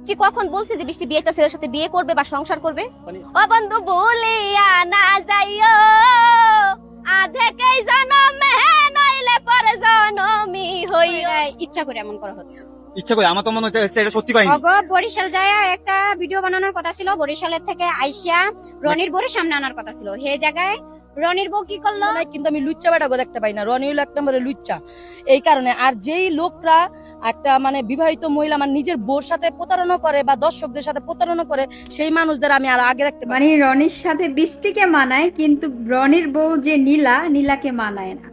বৃষ্টি কখন বলছে যে বৃষ্টি বিয়ে একটা ছেলের সাথে বিয়ে করবে বা সংসার করবে? ও বন্ধু বলিয়া না যাইও, আধেকেই জনমে নইলে পরে জনমি হইও। ইচ্ছা করে এমন করা হচ্ছে। ইচ্ছা করে? আমার তো মনে হচ্ছে এটা সত্যি কাহিনী। অগো বরিশাল যায় একটা ভিডিও বানানোর কথা ছিল, বরিশালের থেকে আইসা রনির বউর সামনে আনার কথা ছিল। হে জায়গায় রনির বউ কি করলো? কিন্তু আমি লুচ্চা বেটাকে দেখতে পাই না। রনি হলো এক নম্বরে লুচ্চা, এই কারণে। আর যেই লোকরা একটা মানে বিবাহিত মহিলা মানে নিজের বউর সাথে প্রতারণা করে বা দর্শকদের সাথে প্রতারণা করে, সেই মানুষদের আমি আর আগে দেখতে পাই। মানে রনির সাথে বৃষ্টিকে মানায়, কিন্তু রনির বউ যে নীলাকে মানায় না।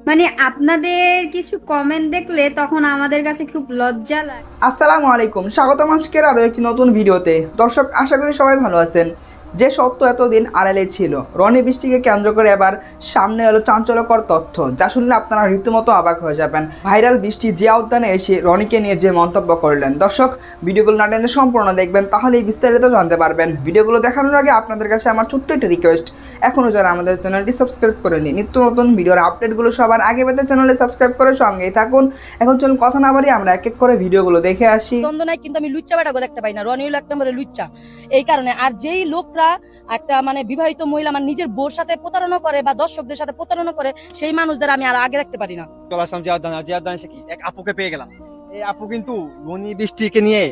মানে আপনাদের কিছু কমেন্ট দেখলে তখন আমাদের কাছে খুব লজ্জা লাগে। আসসালামু আলাইকুম, স্বাগতম আজকের আরও একটি নতুন ভিডিওতে। দর্শক, আশা করি সবাই ভালো আছেন। যে সত্য এতদিন আড়ালে ছিল, রনি বৃষ্টিকে কেন্দ্র করে এবার সামনে এলো চাঞ্চল্যকর তথ্য, যা শুনলে আপনারা রীতিমতো অবাক হয়ে যাবেন। ভাইরাল বৃষ্টি জিয়া উদ্যানে এসে রনিকে নিয়ে যে মন্তব্য করলেন, দর্শক ভিডিওগুলো না টেনে সম্পূর্ণ দেখবেন, তাহলেই বিস্তারিত জানতে পারবেন। ভিডিওগুলো দেখানোর আগে আপনাদের কাছে আমার ছোট্ট একটা রিকোয়েস্ট, এখনও যারা আমাদের চ্যানেলটি সাবস্ক্রাইব করেনি, নিত্য নতুন ভিডিওর আপডেটগুলো সবার আগে পেতে চ্যানেলে সাবস্ক্রাইব করে সঙ্গেই থাকুন। এখন চলুন কথা না বাড়িয়ে আমরা এক এক করে ভিডিওগুলো দেখে আসি। দ্বন্দ্ব নাই, কিন্তু আমি লুচ্চা বেটাকে দেখতে পাই না। রনি হলো এক নম্বরে লুচ্চা, এই কারণে। আর যেই লোকরা একটা মানে বিবাহিত মহিলা মানে নিজের বউর সাথে প্রতারণা করে বা দর্শকদের সাথে প্রতারণা করে, সেই মানুষদের আমি আর আগে দেখতে পারি না। চলে আসলাম জিয়া উদ্যানে এসে কি এক আপুকে পেয়ে গেলাম। এই আপু কিন্তু রনি বৃষ্টিকে নিয়ে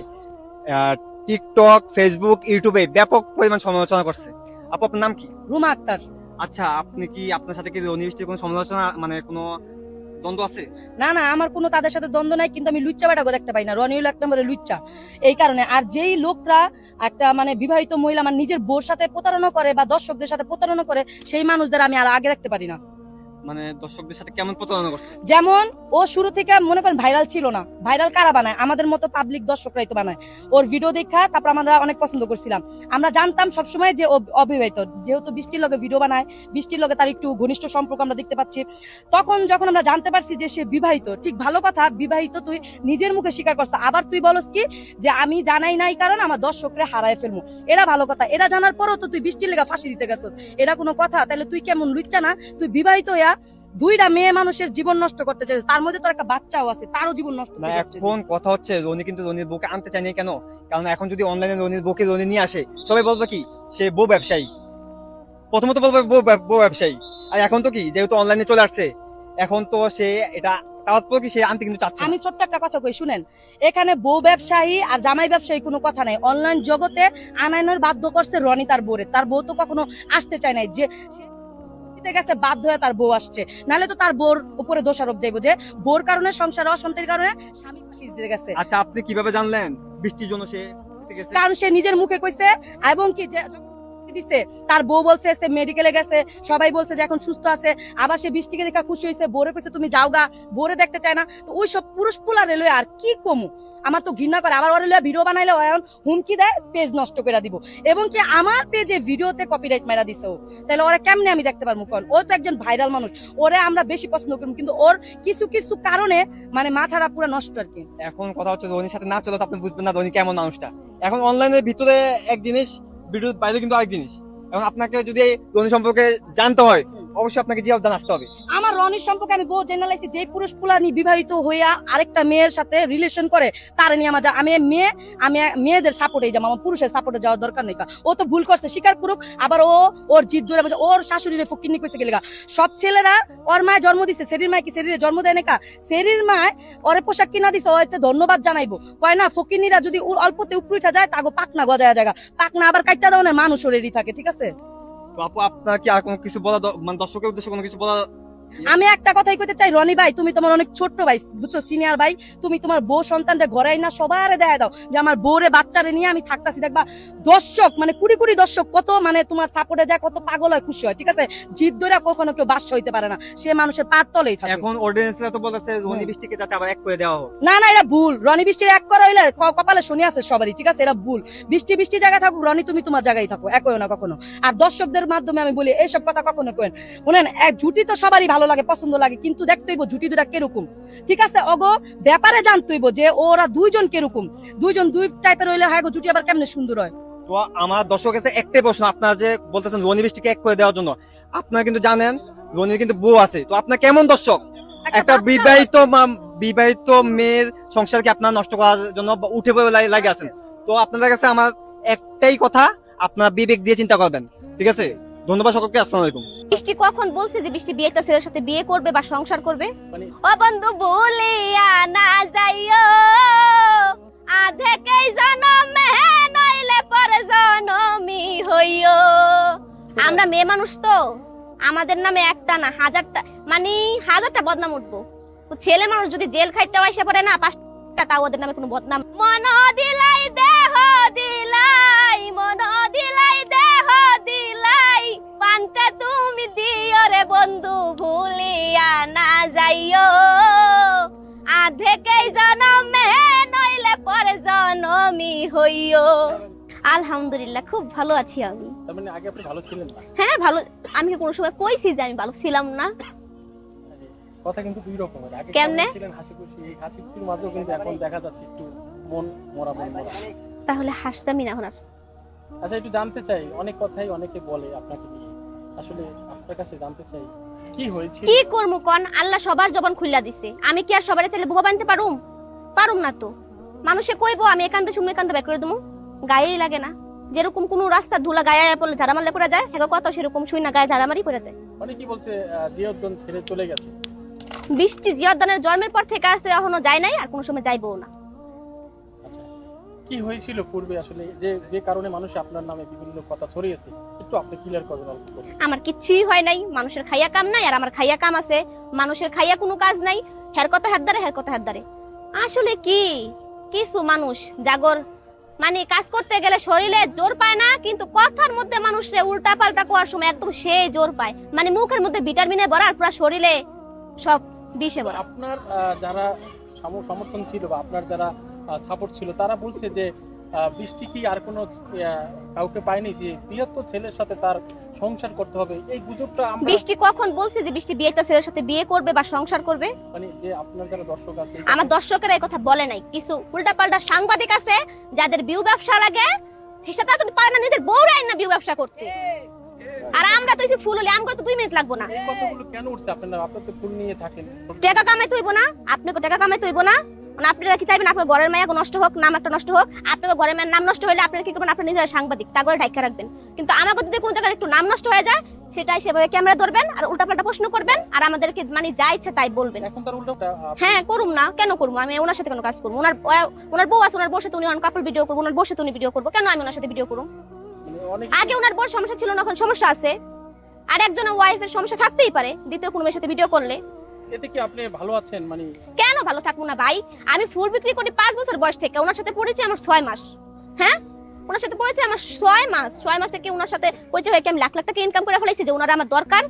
টিকটক, ফেসবুক, ইউটিউবে ব্যাপক পরিমাণ সমালোচনা করছে। আপু, আপনার নাম কি? রুমা আক্তার। আচ্ছা, আপনি কি আপনার সাথে কি রনি বৃষ্টির কোনো সমালোচনা মানে কোনো দ্বন্দ্ব আছে? না না, আমার কোনো তাদের সাথে দ্বন্দ্ব নাই, কিন্তু আমি লুচ্চা বেটাকে দেখতে পাই না। রনি হলো এক নম্বরে লুচ্চা, এই কারণে। আর যেই লোকরা একটা মানে বিবাহিত মহিলা মানে নিজের বউর সাথে প্রতারণা করে বা দর্শকদের সাথে প্রতারণা করে, সেই মানুষদের আমি আর আগে দেখতে পারি না। মানে দর্শকদের সাথে কেমন প্রতারণা করছে? যেমন ও শুরু থেকে মনে করেন ভাইরাল ছিল না। ভাইরাল কারা বানায়? আমাদের মতো পাবলিক দর্শকরাই তো বানায়। ওর ভিডিও দেখা তারপর আমরা অনেক পছন্দ করছিলাম। আমরা জানতাম সবসময় যে ও অবিবাহিত, যেহেতু বৃষ্টির লগে ভিডিও বানায়, বৃষ্টির লগে তার একটু ঘনিষ্ঠ সম্পর্ক আমরা দেখতে পাচ্ছি। তখন যখন আমরা জানতে পারছি যে সে বিবাহিত, ঠিক ভালো কথা, বিবাহিত তুই নিজের মুখে স্বীকার করছিস, আবার তুই বলস কি যে আমি জানাই নাই কারণ আমার দর্শকরে হারায় ফেলবো। এটা ভালো কথা। এটা জানার পরও তো তুই বৃষ্টির লেগা ফাঁসি দিতে গেছিস, এটা কোনো কথা? তাহলে তুই কেমন লুচ্চা না? তুই বিবাহিত হইয়া দুইটা মেয়ে মানুষের জীবন নষ্ট করতে চাইছিস, তার মধ্যে তোর একটা বাচ্চাও আছে, তারও জীবন নষ্ট না, করতে চাইছিস। এখন কথা হচ্ছে রনি কিন্তু রনির বউকে আনতে চায়নি কেন? কারণ এখন যদি অনলাইনে রনির বউকে রনি নিয়ে আসে, সবাই বলবে কি সে বউ ব্যবসায়ী। প্রথমত বলবে বউ ব্যবসায়ী। আর এখন তো কি, যেহেতু অনলাইনে চলে আসছে, এখন তো সে এটা তারপর কি সে আনতে কিন্তু চাচ্ছে। আমি ছোট্ট একটা কথা কই শুনেন, এখানে বউ ব্যবসায়ী আর জামাই ব্যবসায়ী কোনো কথা নাই। অনলাইন জগতে আনায়নের বাধ্য করছে রনি তার বউরে। তার বউ তো কখনো আসতে চায় নাই, যে সে গেছে বাধ্য হয়ে তার বউ আসছে, নাহলে তো তার বউর উপরে দোষারোপ যাইবো যে বউর কারণে, সংসার অশান্তির কারণে স্বামী ফাঁসি দিতে গেছে। আচ্ছা, আপনি কিভাবে জানলেন বৃষ্টির জন্য সে গেছে? কারণ সে নিজের মুখে কইছে, এবং কি যে দিছে তার বউ বলছে সে মেডিকেলে গেছে, সবাই বলছে যে এখন সুস্থ আছে। আবার সে বৃষ্টিকে দেখা খুশি হয়েছে, বোরে কইছে তুমি যাও গা, বোরে দেখতে চায় না। তো ওই সব পুরুষ পুলা রেলওয়ে আর কি কমু, আমার তো ঘৃণা করে। আবার ওর ভিডিও বানাইলে এখন হুমকি দেয় পেজ নষ্ট করে দিব, এবং কি আমার পেজে ভিডিওতে কপিরাইট মারা দিছে ও। তাহলে ওরা কেমনে আমি দেখতে পারবো? কোন ও তো একজন ভাইরাল মানুষ, ওরে আমরা বেশি পছন্দ করি, কিন্তু ওর কিছু কিছু কারণে মানে মাথাটা পুরো নষ্ট আর কি। এখন কথা হচ্ছে রনির সাথে না চলে তো আপনি বুঝবেন না রনি কেমন মানুষটা। এখন অনলাইনের ভিতরে এক জিনিস, ভিডিওর বাইরে কিন্তু আরেক জিনিস। এখন আপনাকে যদি রনি সম্পর্কে জানতে হয়, অবশ্যই আপনাকে জিয়া উদ্যান আসতে হবে। আমার রনির সম্পর্কে আমি বহু জেনে লাইছি, যে পুরুষ পুলানি বিবাহিত হইয়া আরেকটা মেয়ের সাথে রিলেশন করে, তার নিয়ে আমার আমি মেয়েদের সাপোর্টে যাবো, আমার পুরুষের সাপোর্টে যাওয়ার দরকার নেই। ও তো ভুল করছে, স্বীকার করুক। আবার ওর জিদ ধরে বসে, ওর শাশুড়িরে ফকিন্নি কইছে গেলেগা। সব ছেলেরা ওর মায় জন্ম দিছে, সেরির মায় কি সেরিরে জন্ম দেয় নাকা? সেরির মায় ওরে পোশাক কিনা দিছে, ওতে ধন্যবাদ জানাইবো। কয় না, ফকিন্নিরা যদি অল্পতে উপরে উঠা যায়, তাগো পাকনা গজায়া জায়গা, পাকনা আবার কাইটা দাও না, মানুষ ওরেরই থাকে। ঠিক আছে, তো আপু, আপনার কি আর কোনো কিছু বলা, মানে দর্শকের উদ্দেশ্যে কোনো কিছু বলা? আমি একটা কথাই কইতে চাই, রনি ভাই তুমি তোমার অনেক ছোট্ট ভাই, বুঝছো, সিনিয়র ভাই, তুমি তোমার বউ সন্তানরে ঘরে না সবারে দেয়া দাও যে আমার বউরে বাচ্চারে নিয়ে আমি থাকতাছি। দেখবা দর্শক মানে কুড়ি কুড়ি দর্শক কত মানে তোমার সাপোর্টে যায়, কত পাগল হয়, খুশি হয়। ঠিক আছে, জিদ ধরে কখনো কেউ বাস হইতে পারে না, সে মানুষের পাত তলেই থাকে। এখন অডিয়েন্সরা তো বলতেছে রনি বৃষ্টিকে যাতে আবার এক করে দেওয়া হোক। না না, এটা ভুল। রনি বৃষ্টির এক করা হইলে কপালে শনি আছে সবারই। ঠিক আছে, এটা ভুল। বৃষ্টি জায়গায় থাকুক, রনি তুমি তোমার জায়গায় থাকো, এক হইও না কখনো। আর দর্শকদের মাধ্যমে আমি বলি এইসব কথা কখনো কেন বলেন। এক ঝুটি তো সবারই ভালো লাগে, পছন্দ লাগে, কিন্তু দেখতে হইব ঝুটি দুটা কিরকম। ঠিক আছে, অগো ব্যাপারে জানতে হইব যে ওরা দুইজন কিরকম, দুইজন দুই টাইপের হইলে হয় গো ঝুটি আবার কেমনে সুন্দর হয়। তো আমার দর্শক কাছে একটাই প্রশ্ন, আপনারা যে বলতেছেন রনি বৃষ্টিকে এক করে দেওয়ার জন্য, আপনারা কিন্তু জানেন রনির কিন্তু বউ আছে। তো আপনার কেমন দর্শক? একটা বিবাহিত বিবাহিত মেয়ের সংসারকে আপনারা নষ্ট করার জন্য উঠে পড়ে লাগে আছেন। তো আপনাদের কাছে আমার একটাই কথা, আপনারা বিবেক দিয়ে চিন্তা করবেন, ঠিক আছে? ধন্যবাদ সকলকে, আসসালামু আলাইকুম। বৃষ্টি কখন বলছে যে বৃষ্টি বিয়ে একটা ছেলের সাথে বিয়ে করবে বা সংসার করবে? ও বন্ধু বলিয়া না যাইও, আধেকেই জনমে নইলে পরে জনমি হইও। আমরা মেয়ে মানুষ তো, আমাদের নামে একটা না হাজারটা, মানে হাজারটা বদনাম উঠবো। তো ছেলে মানুষ যদি জেল খাইতে আইসা পড়ে না 5টা, তাও ওদের নামে কোনো বদনাম। মন দিলাই দেহ দিলাই, মন দিলাই দেহ দিলাই, পান্তা তুমি দিও রে বন্ধু ভুলিয়া না যাইও, আধেকেই জনমে নইলে পরে জনমি হইও। আলহামদুলিল্লাহ খুব ভালো আছি আমি। তার মানে আগে আপনি ভালো ছিলেন না? হ্যাঁ ভালো। আমি কি কোনো সময় কইছি যে আমি ভালো ছিলাম না? কথা কিন্তু দুই রকমের। আগে কেমনে ছিলেন হাসি খুশি, এই হাসি খুশির মাঝেও কিন্তু এখন দেখা যাচ্ছে একটু মন মরা। তাহলে হাসতামই না এখন আর। আচ্ছা, একটু জানতে চাই, অনেক কথাই অনেকে বলে আপনাকে নিয়ে, আসলে আপনার কাছে জানতে চাই কি হয়েছিল? কি করমু কোন? আল্লাহ সবার জবান খুইলা দিছে, আমি কি আর সবারে চাইলে বোবা বানতে পারুম? পারুম না তো। মানুষে কইবো আমি একান্ত শুনলে একান্ত ব্যাক করে দেবো, গায়েই লাগে না। যেরকম কোন রাস্তা ধুলা গায়ে পড়লে ঝাড়া মারলে পড়ে যায়, হ্যাঁ কত সেরকম শুই না গায়ে ঝাড়া মারি পড়ে যায়। অনেকেই বলছে জিয়াউদ্দিন ছেড়ে চলে গেছে। বৃষ্টি জিয়াউদ্দিনের জন্মের পর থেকে আছে, এখনো যায় নাই, আর কোনো সময় যাইবো না। আচ্ছা, কি হয়েছিল পূর্বে আসলে, যে কারণে মানুষ আপনার নামে বিভিন্ন কথা ছড়িয়েছে, একটু আপনি ক্লিয়ার করবেন অল্প করে। আমার কিচ্ছুই হয় নাই, মানুষের খাইয়া কাম নাই, আর আমার খাইয়া কাম আছে। মানুষের খাইয়া কোনো কাজ নাই, হের কথা হের দ্বারে, হের কথা হের দ্বারে। আসলে কি কিছু মানুষ জাগর মানে কাজ করতে গেলে শরীরে জোর পায় না, কিন্তু কথার মধ্যে মানুষে উল্টা পাল্টা করার সময় একদম সেই জোর পায়। মানে মুখের মধ্যে ভিটামিনে ভরা, আর পুরো শরীরে সব বিষে ভরা। আপনার যারা সমর্থন ছিল বা আপনার যারা সাপোর্ট ছিল, তারা বলছে যে বৃষ্টি কি আর কোনো কাউকে পায়নি, যে বৃহত্তর ছেলের সাথে তার সংসার করতে হবে। এই গুজবটা আমরা বৃষ্টি কখন বলছে যে বৃষ্টি বিয়ে একটা ছেলের সাথে বিয়ে করবে বা সংসার করবে? মানে যে আপনার যারা দর্শক আছে, আমার দর্শকেরা এই কথা বলে নাই। কিছু উল্টাপাল্টা সাংবাদিক আছে যাদের বিউ ব্যবসা লাগে, সেটা তো পারে না নিজের বউরাই না বিউ ব্যবসা করতে। আর আমরা তো ফুল হলে আমরা তো 2 মিনিট লাগবো না। এই কথাগুলো কেন উঠছে? আপনারা তো ফুল নিয়ে থাকেন, টাকা কামাইতে হইব না? আপনাকে টাকা কামাইতে হইব না? মানে আপনারা কি চাইবেন আপনার ঘরের মায়া নষ্ট হোক, নাম একটা নষ্ট হোক? আপনার ঘরের মায়ের নাম নষ্ট হলে আপনারা কি করবেন? আপনারা নিজেরা সাংবাদিক, তা করে ঢাকা রাখবেন। কিন্তু আমাকে যদি কোনো জায়গায় একটু নাম নষ্ট হয়ে যায়, সেটাই সেভাবে ক্যামেরা ধরবেন আর উল্টাপাল্টা প্রশ্ন করবেন, আর আমাদেরকে মানে যা ইচ্ছা তাই বলবেন। এখন তার উল্টো হ্যাঁ করুম না, কেন করবো? আমি ওনার সাথে কেন কাজ করবো? ওনার বউ আছে, ওনার বউর সাথে উনি কাপড় ভিডিও করবো, ওনার বউর সাথে উনি ভিডিও করবো, কেন আমি ওনার সাথে ভিডিও করুম? আগে ওনার বউর সমস্যা ছিল না, এখন সমস্যা আছে। আর একজনের ওয়াইফের সমস্যা থাকতেই পারে দ্বিতীয় কোনো মেয়ের সাথে ভিডিও করলে। এতে কি আপনি ভালো আছেন? মানে কেন ভালো থাকবো না ভাই? আমি ফুল বিক্রি করি 5 বছর বয়স থেকে, ওনার সাথে পড়েছি আমার 6 মাস। হ্যাঁ, ওনার সাথে পড়েছি আমার 6 মাস। 6 মাসে কি ওনার সাথে পরিচয় হয়ে কি আমি লাখ লাখ টাকা ইনকাম করে ফেলাইছি যে ওনার আমার দরকার?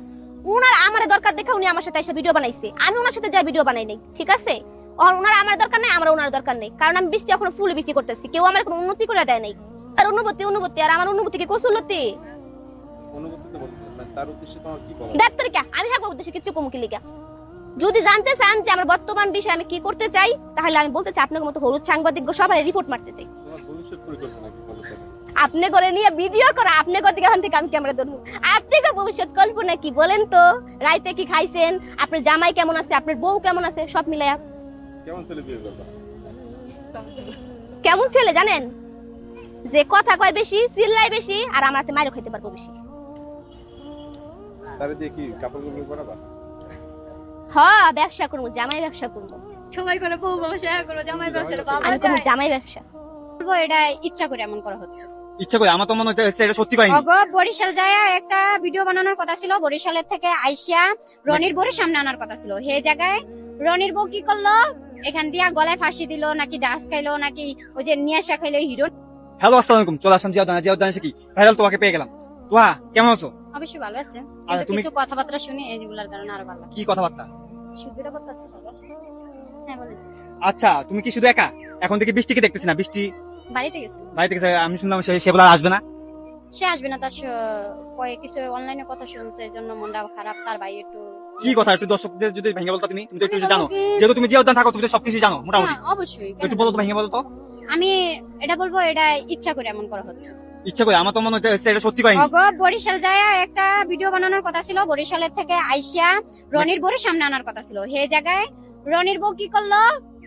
ওনার আমার দরকার দেখে উনি আমার সাথে এসে ভিডিও বানাইছে, আমি ওনার সাথে যা ভিডিও বানাই নাই, ঠিক আছে? ওনার আমার দরকার নাই, আমার ওনার দরকার নেই, কারণ আমি বৃষ্টি এখন ফুল বিক্রি করতেছি, কেউ আমার কোনো উন্নতি করে দেয় নাই। আর অনুভূতি আর আমার অনুভূতি কি কসুলতি? তার উদ্দেশ্যে তোমার কি বলা? দেখ তরিকা আমি হ্যাঁ উদ্দেশ্যে কিছু কমকি লিখা। যদি জানতে চান যে আমার বর্তমান বিষয়ে আমি কি করতে চাই, তাহলে আমি বলতে চাই আপনার মতো হলুদ সাংবাদিক সবাই রিপোর্ট মারতে চাই। তোমার ভবিষ্যৎ পরিকল্পনা কি বলো? আপনি করে নিয়ে ভিডিও করা, আপনি করতে এখান থেকে আমি ক্যামেরা ধরবো। আপনি ভবিষ্যৎ কল্পনা কি বলেন তো? রাইতে কি খাইছেন? আপনার জামাই কেমন আছে? আপনার বউ কেমন আছে? সব মিলাইয়া কেমন ছেলে বিয়ে করবা? কেমন ছেলে জানেন? যে কথা কয় বেশি, চিল্লাই বেশি, আর আমার হাতে মাইরও খাইতে পারবো বেশি। তারে দিয়ে কি কাপড় কাপড় করাবা? হ্যাঁ, ব্যবসা করবো, জামাই ব্যবসা করবো। সবাই করে বউ ব্যবসা করো, জামাই ব্যবসা করো। আমি করবো জামাই ব্যবসা। বলবো এটা ইচ্ছা করে এমন করা হচ্ছে। ইচ্ছা করে? আমার তো মনে হচ্ছে এটা সত্যি হয়নি। অগো বরিশাল যায় একটা ভিডিও বানানোর কথা ছিল, বরিশালের থেকে আইসা রনির বউর সামনে আনার কথা ছিল। হে জায়গায় রনির বউ কি করলো? এখান দিয়া গলায় ফাঁসি দিল, নাকি ডাস খাইলো, নাকি ওই যে নিয়াশা খাইলো হিরো। হ্যালো, আসসালামু আলাইকুম। চলে আসলাম জিয়াউদ্দিন এসে কি ভাইরাল, তোমাকে পেয়ে গেলাম। তোহা কেমন আছো? অবশ্যই ভালো আছে, আর কিন্তু তুমি কিছু কথাবার্তা শুনি এইগুলার কারণে আরো ভালো লাগে। কি কথাবার্তা? সুযোগটা করতেছে সবাই। হ্যাঁ বলেন। আচ্ছা, তুমি কি শুধু একা? এখন থেকে বৃষ্টিকে দেখতেছি না। বৃষ্টি বাড়িতে গেছে। বাড়িতে গেছে, আমি শুনলাম সে বলে আর আসবে না। সে আসবে না, তার কিছু অনলাইনে কথা শুনছে, এই জন্য মনটা খারাপ। তার ভাই একটু কি কথা একটু দর্শকদের যদি ভেঙে বলতো? তুমি তো একটু জানো, যেহেতু তুমি জিয়াউদ্দিন থাকো, তুমি তো সবকিছু জানো মোটামুটি। হ্যাঁ, অবশ্যই। একটু বলো তো, ভেঙে বলো তো। আমি এটা বলবো এটা ইচ্ছা করে এমন করা হচ্ছে। ইচ্ছা করে? আমার তো মনে হচ্ছে এটা সত্যি হয়নি। অগো বরিশাল যায় একটা ভিডিও বানানোর কথা ছিল, বরিশালের থেকে আইসা রনির বউর সামনে আনার কথা ছিল। হে জায়গায় রনির বউ কি করলো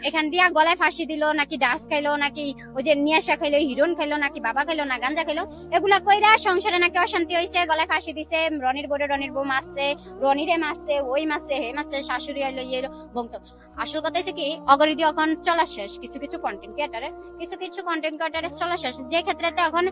এখান দিয়া গলায় ফাঁসি দিল নাকি ডাস খাইলো নাকি ওই যে নিয়াশা খাইলো হিরোন খাইলো নাকি বাবা খাইলো না গাঞ্জা খাইলো এগুলা কইরা সংসারে নাকি অশান্তি হয়েছে গলায় ফাঁসি দিছে রনির বউ মারছে রনিরে মারছে ওই মারছে হে মারছে শাশুড়ি আইলো ইয়ে বংশ আসল কথা হচ্ছে কি অগরিদি এখন চলা শেষ কিছু কিছু কন্টেন্ট ক্রিয়েটারের চলা শেষ যে ক্ষেত্রেতে এখন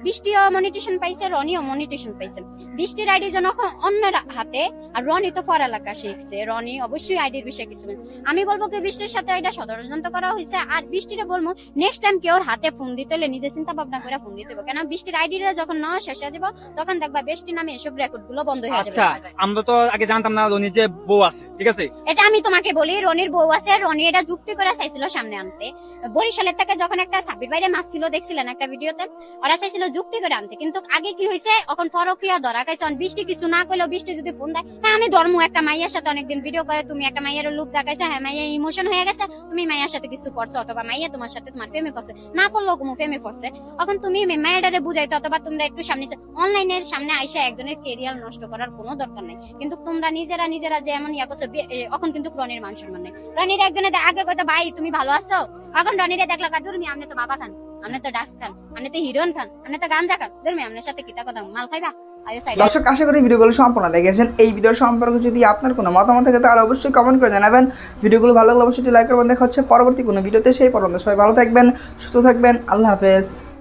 বৃষ্টিও মনিটেশন পাইছে রনিও মনিটেশন পাইছে বৃষ্টির আইডি যেন অন্যের হাতে আর রনি তো পড়ালেখা শিখছে রনি অবশ্যই আইডির বিষয়ে কিছু আমি বলবো কি বৃষ্টির সাথে এটা ষড়যন্ত্র করা হয়েছে আর বৃষ্টিরে বলবো নেক্সট টাইম কেউ হাতে ফোন দিতে হলে নিজে চিন্তা ভাবনা করে ফোন দিতে হবে কেন বৃষ্টির আইডিটা যখন নেওয়া শেষ হয়ে যাবে তখন দেখবা বৃষ্টি নামে এসব রেকর্ড গুলো বন্ধ হয়ে যাবে। আচ্ছা আমরা তো আগে জানতাম না রনির যে বউ আছে ঠিক আছে এটা আমি তোমাকে বলি রনির বউ আছে রনি এটা যুক্তি করে চাইছিল সামনে আনতে বরিশালের থেকে যখন একটা সাবির বাইরে মাছ ছিল দেখছিলেন একটা ভিডিওতে ওরা চাইছিল যুক্তি করে আনতে কিন্তু আগে কি হয়েছে এখন ফরকিয়া ধরা খাইছে বৃষ্টি কিছু না করলেও বৃষ্টি যদি ফোন দেয় হ্যাঁ আমি ধর্ম একটা মাইয়ার সাথে অনেকদিন ভিডিও করে তুমি একটা মাইয়ের লুক দেখাইছো হ্যাঁ মাইয়া ইমোশন হয়ে গেছে তুমি মাইয়ার সাথে কিছু করছো অথবা মাইয়া তোমার সাথে তোমার প্রেমে পড়ছে না পড়লেও কোনো প্রেমে পড়ছে এখন তুমি মাইয়াটারে বুঝাইতো অথবা তোমরা একটু সামনে অনলাইনের সামনে আইসা একজনের কেরিয়ার নষ্ট করার কোনো দরকার নাই কিন্তু তোমরা নিজেরা যেমন ইয়া করছো এখন কিন্তু রনির মান সম্মান নেই রনির একজনে আগে কইতো ভাই তুমি ভালো আছো এখন রনিরে দেখলা কাদুরমি আপনি তো বাবা খান আপনি তো ডাক্স খান আপনি তো হিরোইন খান আপনি তো গাঞ্জা খান ধর্মী আপনার সাথে কিতা কথা মাল খাইবা দর্শক আশা করি ভিডিওগুলো সম্পূর্ণ দেখেছেন এই ভিডিও সম্পর্কে যদি আপনার কোনো মতামত থাকে তাহলে অবশ্যই কমেন্ট করে জানাবেন ভিডিওগুলো ভালো লাগলে অবশ্যই লাইক করবেন দেখা হচ্ছে পরবর্তী কোনো ভিডিওতে সেই পর্যন্ত সবাই ভালো থাকবেন সুস্থ থাকবেন আল্লাহ হাফেজ।